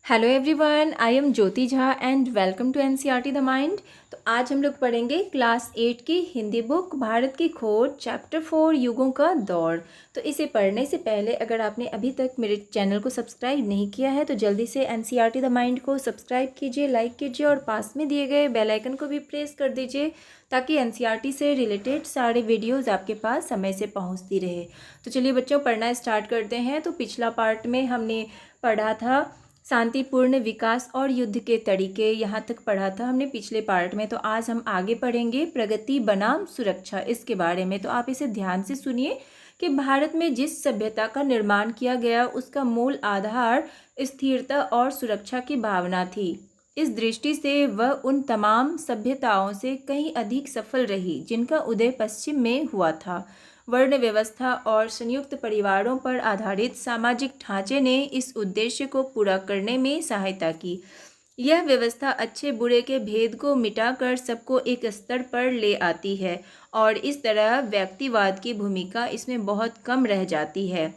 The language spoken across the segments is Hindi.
Hello everyone, I am Jyoti Jha and welcome to NCERT the mind. तो आज हम लोग पढ़ेंगे क्लास 8 की हिंदी बुक भारत की खोज चैप्टर 4 युगों का दौर। तो इसे पढ़ने से पहले अगर आपने अभी तक मेरे चैनल को सब्सक्राइब नहीं किया है तो जल्दी से एनसीईआरटी द माइंड को सब्सक्राइब कीजिए, लाइक कीजिए और पास में दिए गए बेल आइकन को भी प्रेस कर दीजिए ताकि एनसीईआरटी से रिलेटेड सारे वीडियोज़ आपके पास समय से पहुँचती रहे। तो चलिए बच्चों, पढ़ना स्टार्ट करते हैं। तो पिछला पार्ट में हमने पढ़ा था शांतिपूर्ण विकास और युद्ध के तरीके, यहाँ तक पढ़ा था हमने पिछले पार्ट में। तो आज हम आगे पढ़ेंगे प्रगति बनाम सुरक्षा, इसके बारे में। तो आप इसे ध्यान से सुनिए कि भारत में जिस सभ्यता का निर्माण किया गया उसका मूल आधार स्थिरता और सुरक्षा की भावना थी। इस दृष्टि से वह उन तमाम सभ्यताओं से कहीं अधिक सफल रही जिनका उदय पश्चिम में हुआ था। वर्ण व्यवस्था और संयुक्त परिवारों पर आधारित सामाजिक ढांचे ने इस उद्देश्य को पूरा करने में सहायता की। यह व्यवस्था अच्छे बुरे के भेद को मिटाकर सबको एक स्तर पर ले आती है और इस तरह व्यक्तिवाद की भूमिका इसमें बहुत कम रह जाती है।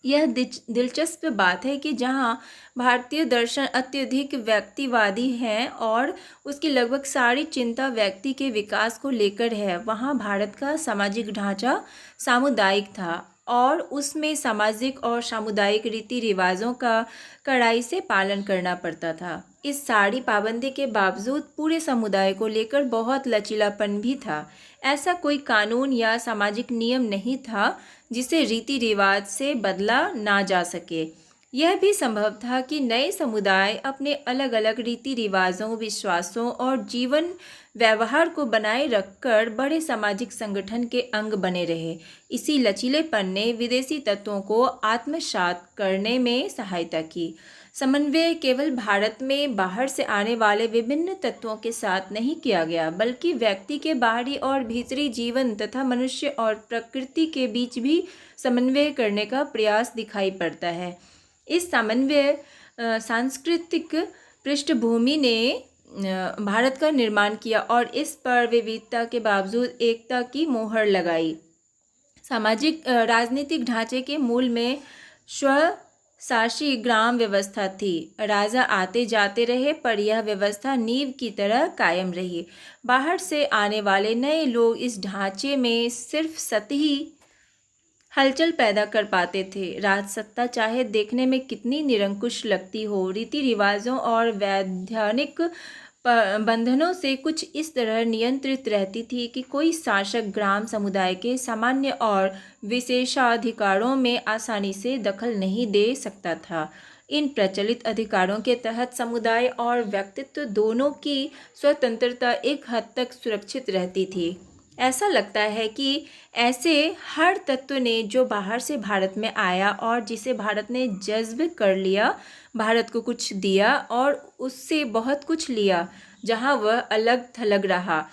यह दिलचस्प बात है कि जहाँ भारतीय दर्शन अत्यधिक व्यक्तिवादी हैं और उसकी लगभग सारी चिंता व्यक्ति के विकास को लेकर है, वहाँ भारत का सामाजिक ढांचा सामुदायिक था और उसमें सामाजिक और सामुदायिक रीति रिवाजों का कड़ाई से पालन करना पड़ता था। इस सारी पाबंदी के बावजूद पूरे समुदाय को लेकर बहुत लचीलापन भी था। ऐसा कोई कानून या सामाजिक नियम नहीं था जिसे रीति रिवाज से बदला ना जा सके। यह भी संभव था कि नए समुदाय अपने अलग अलग रीति रिवाजों, विश्वासों और जीवन व्यवहार को बनाए रखकर बड़े सामाजिक संगठन के अंग बने रहे। इसी लचीलेपन ने विदेशी तत्वों को आत्मसात करने में सहायता की। समन्वय केवल भारत में बाहर से आने वाले विभिन्न तत्वों के साथ नहीं किया गया, बल्कि व्यक्ति के बाहरी और भीतरी जीवन तथा मनुष्य और प्रकृति के बीच भी समन्वय करने का प्रयास दिखाई पड़ता है। इस समन्वय सांस्कृतिक पृष्ठभूमि ने भारत का निर्माण किया और इस पर विविधता के बावजूद एकता की मोहर लगाई। सामाजिक राजनीतिक ढांचे के मूल में स्वशासी ग्राम व्यवस्था थी। राजा आते जाते रहे पर यह व्यवस्था नींव की तरह कायम रही। बाहर से आने वाले नए लोग इस ढांचे में सिर्फ सतही हलचल पैदा कर पाते थे। राजसत्ता चाहे देखने में कितनी निरंकुश लगती हो, रीति रिवाजों और वैधानिक बंधनों से कुछ इस तरह नियंत्रित रहती थी कि कोई शासक ग्राम समुदाय के सामान्य और विशेषाधिकारों में आसानी से दखल नहीं दे सकता था। इन प्रचलित अधिकारों के तहत समुदाय और व्यक्तित्व दोनों की स्वतंत्रता एक हद तक सुरक्षित रहती थी। ऐसा लगता है कि ऐसे हर तत्व ने जो बाहर से भारत में आया और जिसे भारत ने जज्ब कर लिया, भारत को कुछ दिया और उससे बहुत कुछ लिया। जहाँ वह अलग थलग रहा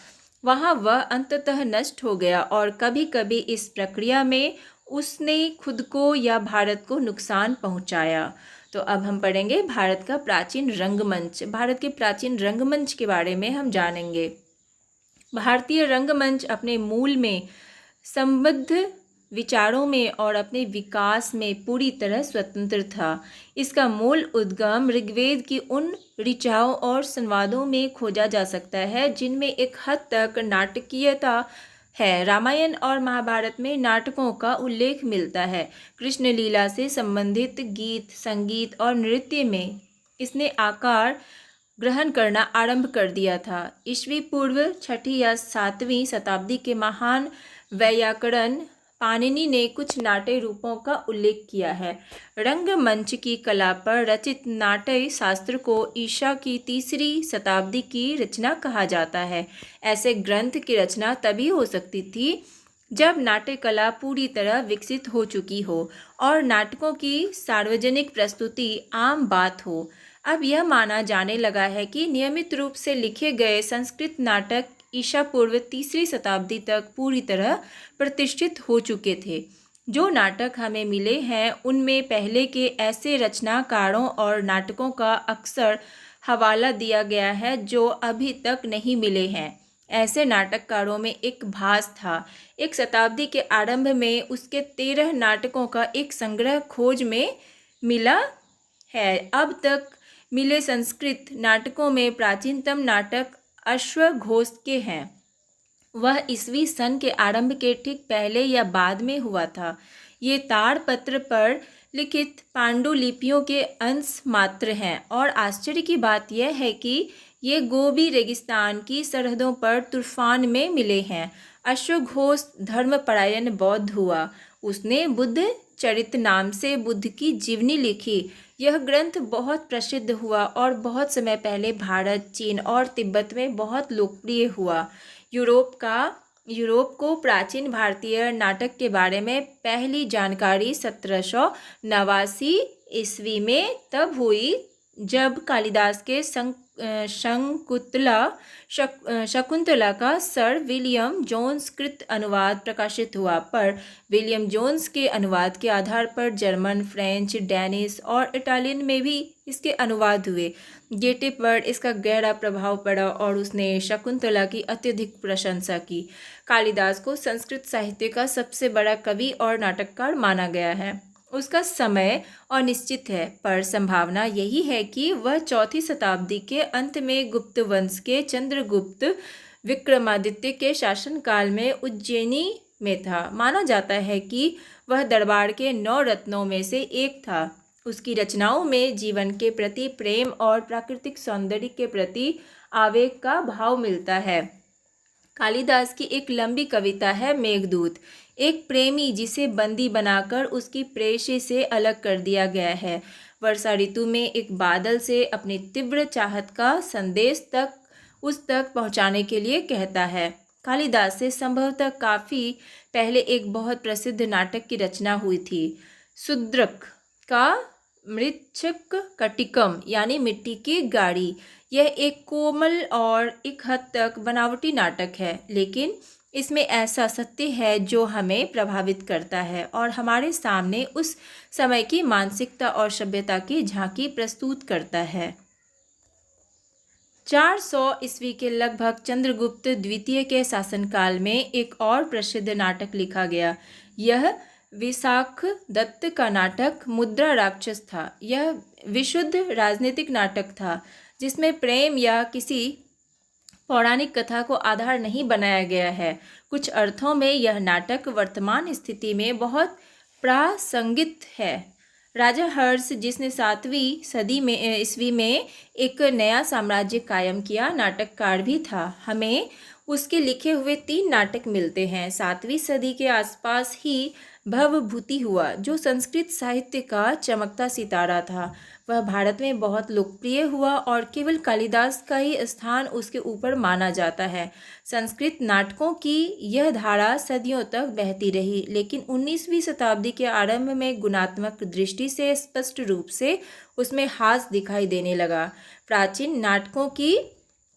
वहाँ वह अंततः नष्ट हो गया और कभी कभी इस प्रक्रिया में उसने खुद को या भारत को नुकसान पहुँचाया। तो अब हम पढ़ेंगे भारत का प्राचीन रंगमंच। भारत के प्राचीन रंगमंच के बारे में हम जानेंगे। भारतीय रंगमंच अपने मूल में संबद्ध विचारों में और अपने विकास में पूरी तरह स्वतंत्र था। इसका मूल उद्गम ऋग्वेद की उन ऋचाओं और संवादों में खोजा जा सकता है जिनमें एक हद तक नाटकीयता है। रामायण और महाभारत में नाटकों का उल्लेख मिलता है। कृष्ण लीला से संबंधित गीत, संगीत और नृत्य में इसने आकार ग्रहण करना आरंभ कर दिया था। ईस्वी पूर्व 6वीं या 7वीं शताब्दी के महान वैयाकरण पाणिनि ने कुछ नाट्य रूपों का उल्लेख किया है। रंगमंच की कला पर रचित नाट्य शास्त्र को ईसा की 3री शताब्दी की रचना कहा जाता है। ऐसे ग्रंथ की रचना तभी हो सकती थी जब नाट्य कला पूरी तरह विकसित हो चुकी हो और नाटकों की सार्वजनिक प्रस्तुति आम बात हो। अब यह माना जाने लगा है कि नियमित रूप से लिखे गए संस्कृत नाटक ईसा पूर्व 3री शताब्दी तक पूरी तरह प्रतिष्ठित हो चुके थे। जो नाटक हमें मिले हैं उनमें पहले के ऐसे रचनाकारों और नाटकों का अक्सर हवाला दिया गया है जो अभी तक नहीं मिले हैं। ऐसे नाटककारों में एक भास था। एक शताब्दी के आरंभ में उसके 13 नाटकों का एक संग्रह खोज में मिला है। अब तक मिले संस्कृत नाटकों में प्राचीनतम नाटक अश्वघोष के हैं। वह ईस्वी सन के आरंभ के ठीक पहले या बाद में हुआ था। ये ताड़पत्र पर लिखित पांडुलिपियों के अंश मात्र हैं और आश्चर्य की बात यह है कि ये गोबी रेगिस्तान की सरहदों पर तूफान में मिले हैं। अश्वघोष धर्मपरायण बौद्ध हुआ। उसने बुद्ध चरित नाम से बुद्ध की जीवनी लिखी। यह ग्रंथ बहुत प्रसिद्ध हुआ और बहुत समय पहले भारत, चीन और तिब्बत में बहुत लोकप्रिय हुआ। यूरोप को प्राचीन भारतीय नाटक के बारे में पहली जानकारी 1789 ईस्वी में तब हुई जब कालिदास के शकुंतला का सर विलियम जोन्स कृत अनुवाद प्रकाशित हुआ। पर विलियम जोन्स के अनुवाद के आधार पर जर्मन, फ्रेंच, डैनिश और इटालियन में भी इसके अनुवाद हुए। गेटे पर इसका गहरा प्रभाव पड़ा और उसने शकुंतला की अत्यधिक प्रशंसा की। कालिदास को संस्कृत साहित्य का सबसे बड़ा कवि और नाटककार माना गया है। उसका समय अनिश्चित है, पर संभावना यही है कि वह 4वीं शताब्दी के अंत में गुप्त वंश के चंद्रगुप्त विक्रमादित्य के शासनकाल में उज्जैनी में था। माना जाता है कि वह दरबार के 9 रत्नों में से एक था। उसकी रचनाओं में जीवन के प्रति प्रेम और प्राकृतिक सौंदर्य के प्रति आवेग का भाव मिलता है। कालिदास की एक लंबी कविता है मेघदूत। एक प्रेमी जिसे बंदी बनाकर उसकी प्रेयसी से अलग कर दिया गया है, वर्षा ऋतु में एक बादल से अपनी तीव्र चाहत का संदेश उस तक पहुंचाने के लिए कहता है। कालिदास से संभवतः काफ़ी पहले एक बहुत प्रसिद्ध नाटक की रचना हुई थी, शूद्रक का मृच्छकटिकम यानी मिट्टी की गाड़ी। यह एक कोमल और एक हद तक बनावटी नाटक है, लेकिन इसमें ऐसा सत्य है जो हमें प्रभावित करता है और हमारे सामने उस समय की मानसिकता और सभ्यता की झांकी प्रस्तुत करता है। 400 ईस्वी के लगभग चंद्रगुप्त द्वितीय के शासनकाल में एक और प्रसिद्ध नाटक लिखा गया। यह विशाख दत्त का नाटक मुद्रा राक्षस था। यह विशुद्ध राजनीतिक नाटक था जिसमें प्रेम या किसी पौराणिक कथा को आधार नहीं बनाया गया है। कुछ अर्थों में यह नाटक वर्तमान स्थिति में बहुत प्रासंगिक है। राजा हर्ष, जिसने 7वीं सदी में ईस्वी में एक नया साम्राज्य कायम किया, नाटककार भी था। हमें उसके लिखे हुए 3 नाटक मिलते हैं। 7वीं सदी के आसपास ही भवभूति हुआ, जो संस्कृत साहित्य का चमकता सितारा था। वह भारत में बहुत लोकप्रिय हुआ और केवल कालिदास का ही स्थान उसके ऊपर माना जाता है। संस्कृत नाटकों की यह धारा सदियों तक बहती रही, लेकिन 19वीं शताब्दी के आरंभ में गुणात्मक दृष्टि से स्पष्ट रूप से उसमें हास दिखाई देने लगा। प्राचीन नाटकों की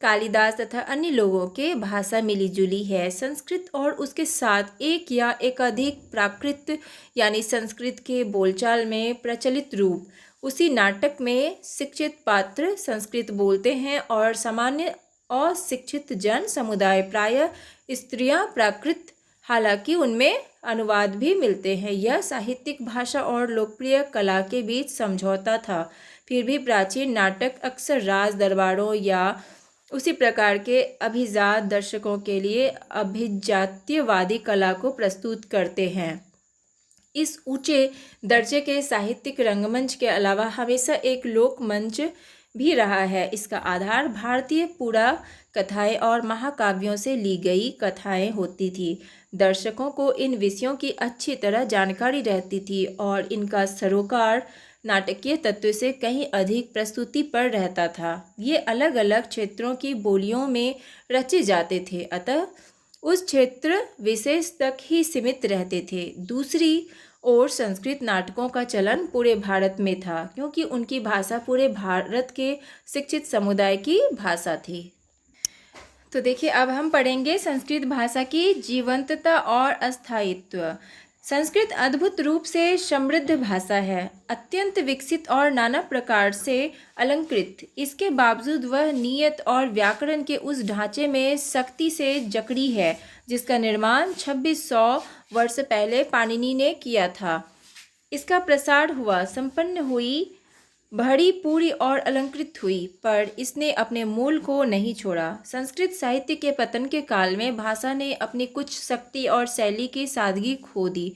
कालिदास तथा अन्य लोगों के भाषा मिलीजुली है। संस्कृत और उसके साथ एक या एकाधिक प्राकृत यानी संस्कृत के बोलचाल में प्रचलित रूप। उसी नाटक में शिक्षित पात्र संस्कृत बोलते हैं और सामान्य अशिक्षित जन समुदाय, प्रायः स्त्रियां, प्राकृत, हालांकि उनमें अनुवाद भी मिलते हैं। यह साहित्यिक भाषा और लोकप्रिय कला के बीच समझौता था। फिर भी प्राचीन नाटक अक्सर राज दरबारों या उसी प्रकार के अभिजात दर्शकों के लिए अभिजात्यवादी कला को प्रस्तुत करते हैं। इस ऊंचे दर्जे के साहित्यिक रंगमंच के अलावा हमेशा एक लोक मंच भी रहा है। इसका आधार भारतीय पुरा कथाएं और महाकाव्यों से ली गई कथाएं होती थी। दर्शकों को इन विषयों की अच्छी तरह जानकारी रहती थी और इनका सरोकार नाटकीय तत्व से कहीं अधिक प्रस्तुति पर रहता था। ये अलग अलग क्षेत्रों की बोलियों में रचे जाते थे, अतः उस क्षेत्र विशेष तक ही सीमित रहते थे। दूसरी ओर संस्कृत नाटकों का चलन पूरे भारत में था, क्योंकि उनकी भाषा पूरे भारत के शिक्षित समुदाय की भाषा थी। तो देखिए, अब हम पढ़ेंगे संस्कृत भाषा की जीवंतता और अस्थायित्व। संस्कृत अद्भुत रूप से समृद्ध भाषा है, अत्यंत विकसित और नाना प्रकार से अलंकृत। इसके बावजूद वह नियत और व्याकरण के उस ढांचे में सख्ती से जकड़ी है जिसका निर्माण 2600 वर्ष पहले पाणिनि ने किया था। इसका प्रसार हुआ, संपन्न हुई, भरी पूरी और अलंकृत हुई, पर इसने अपने मूल को नहीं छोड़ा। संस्कृत साहित्य के पतन के काल में भाषा ने अपनी कुछ शक्ति और शैली की सादगी खो दी।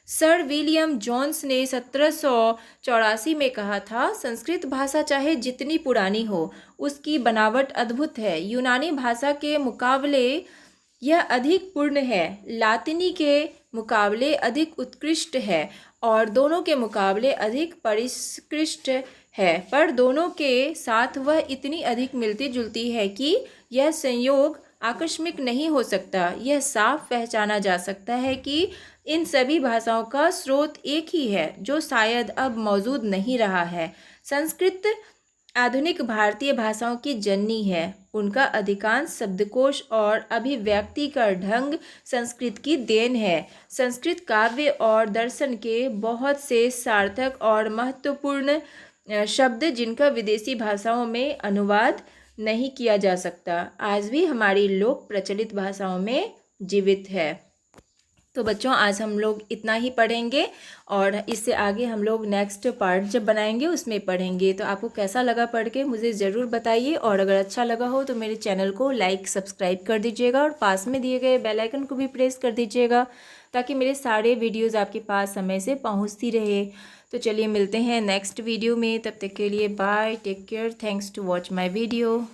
सर विलियम जोन्स ने 1784 में कहा था, संस्कृत भाषा चाहे जितनी पुरानी हो, उसकी बनावट अद्भुत है। यूनानी भाषा के मुकाबले यह अधिक पूर्ण है, लातिनी के मुकाबले अधिक उत्कृष्ट है और दोनों के मुकाबले अधिक परिष्कृत है, पर दोनों के साथ वह इतनी अधिक मिलती जुलती है कि यह संयोग आकस्मिक नहीं हो सकता। यह साफ पहचाना जा सकता है कि इन सभी भाषाओं का स्रोत एक ही है, जो शायद अब मौजूद नहीं रहा है। संस्कृत आधुनिक भारतीय भाषाओं की जननी है। उनका अधिकांश शब्दकोश और अभिव्यक्ति का ढंग संस्कृत की देन है। संस्कृत काव्य और दर्शन के बहुत से सार्थक और महत्वपूर्ण शब्द जिनका विदेशी भाषाओं में अनुवाद नहीं किया जा सकता, आज भी हमारी लोक प्रचलित भाषाओं में जीवित है। तो बच्चों, आज हम लोग इतना ही पढ़ेंगे और इससे आगे हम लोग नेक्स्ट पार्ट जब बनाएंगे उसमें पढ़ेंगे। तो आपको कैसा लगा पढ़ के मुझे ज़रूर बताइए, और अगर अच्छा लगा हो तो मेरे चैनल को लाइक सब्सक्राइब कर दीजिएगा और पास में दिए गए बेल आइकन को भी प्रेस कर दीजिएगा, ताकि मेरे सारे वीडियोज़ आपके पास समय से पहुँचती रहे। तो चलिए मिलते हैं नेक्स्ट वीडियो में, तब तक के लिए bye, take care, thanks to watch my video.